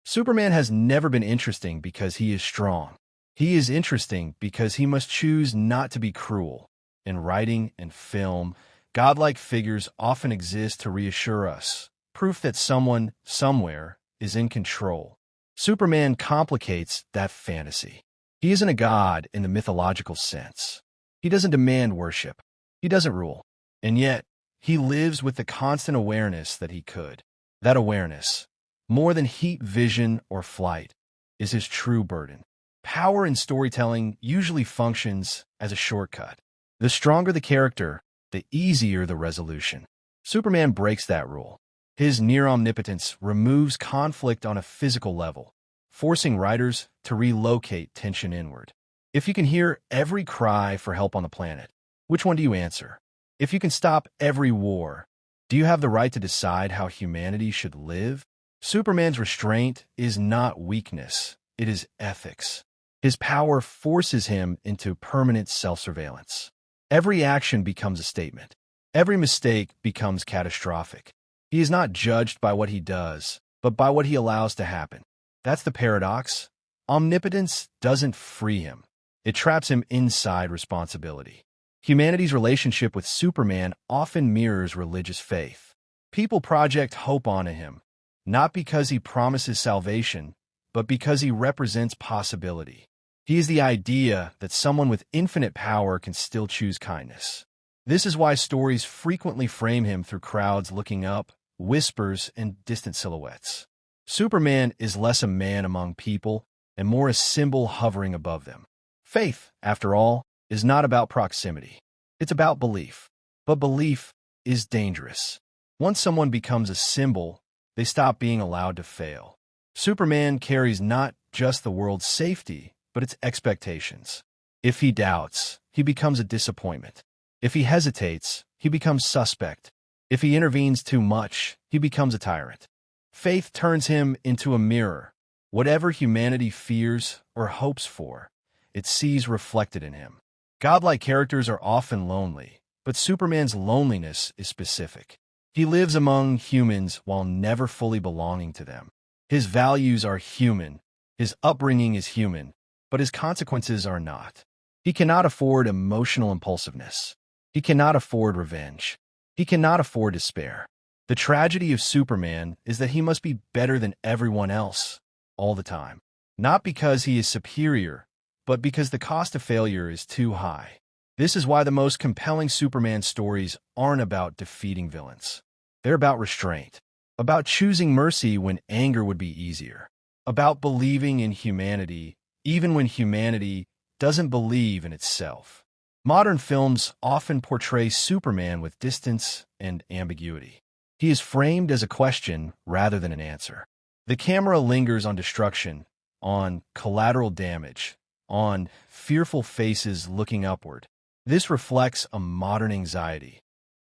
Superman has never been interesting because he is strong. He is interesting because he must choose not to be cruel. In writing and film, godlike figures often exist to reassure us, proof that someone, somewhere, is in control. Superman complicates that fantasy. He isn't a god in the mythological sense. He doesn't demand worship. He doesn't rule. And yet, he lives with the constant awareness that he could. That awareness, more than heat vision or flight, is his true burden. Power in storytelling usually functions as a shortcut. The stronger the character, the easier the resolution. Superman breaks that rule. His near omnipotence removes conflict on a physical level, forcing writers to relocate tension inward. If you can hear every cry for help on the planet, which one do you answer? If you can stop every war, do you have the right to decide how humanity should live? Superman's restraint is not weakness, it is ethics. His power forces him into permanent self-surveillance. Every action becomes a statement. Every mistake becomes catastrophic. He is not judged by what he does, but by what he allows to happen. That's the paradox. Omnipotence doesn't free him. It traps him inside responsibility. Humanity's relationship with Superman often mirrors religious faith. People project hope onto him, not because he promises salvation, but because he represents possibility. He is the idea that someone with infinite power can still choose kindness. This is why stories frequently frame him through crowds looking up, whispers, and distant silhouettes. Superman is less a man among people and more a symbol hovering above them. Faith, after all, is not about proximity. It's about belief. But belief is dangerous. Once someone becomes a symbol, they stop being allowed to fail. Superman carries not just the world's safety, but its expectations. If he doubts, he becomes a disappointment. If he hesitates, he becomes suspect. If he intervenes too much, he becomes a tyrant. Faith turns him into a mirror. Whatever humanity fears or hopes for, it sees reflected in him. Godlike characters are often lonely, but Superman's loneliness is specific. He lives among humans while never fully belonging to them. His values are human, his upbringing is human, but his consequences are not. He cannot afford emotional impulsiveness. He cannot afford revenge. He cannot afford despair. The tragedy of Superman is that he must be better than everyone else, all the time. Not because he is superior, but because the cost of failure is too high. This is why the most compelling Superman stories aren't about defeating villains. They're about restraint, about choosing mercy when anger would be easier, about believing in humanity even when humanity doesn't believe in itself. Modern films often portray Superman with distance and ambiguity. He is framed as a question rather than an answer. The camera lingers on destruction, on collateral damage, on fearful faces looking upward. This reflects a modern anxiety.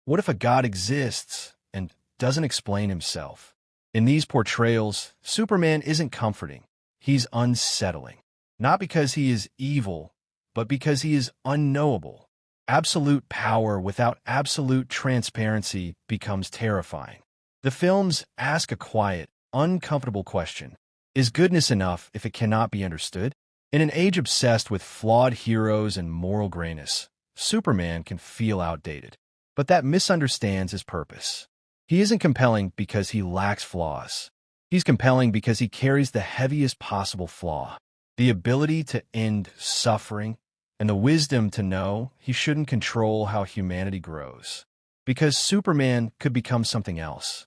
What if a god exists and doesn't explain himself? In these portrayals, Superman isn't comforting. He's unsettling. Not because he is evil, but because he is unknowable. Absolute power without absolute transparency becomes terrifying. The films ask a quiet, uncomfortable question. Is goodness enough if it cannot be understood? In an age obsessed with flawed heroes and moral grayness, Superman can feel outdated. But that misunderstands his purpose. He isn't compelling because he lacks flaws. He's compelling because he carries the heaviest possible flaw. The ability to end suffering, and the wisdom to know he shouldn't control how humanity grows. Because Superman could become something else.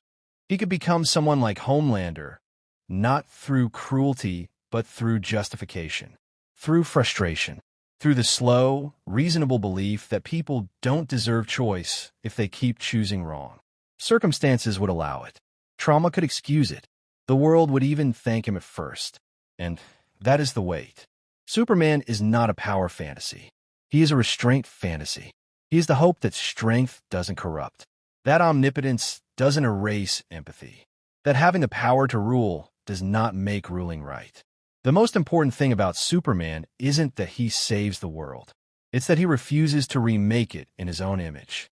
He could become someone like Homelander, not through cruelty, but through justification, through frustration, through the slow, reasonable belief that people don't deserve choice if they keep choosing wrong. Circumstances would allow it. Trauma could excuse it. The world would even thank him at first. And that is the weight. Superman is not a power fantasy. He is a restraint fantasy. He is the hope that strength doesn't corrupt, that omnipotence doesn't erase empathy, that having the power to rule does not make ruling right. The most important thing about Superman isn't that he saves the world. It's that he refuses to remake it in his own image.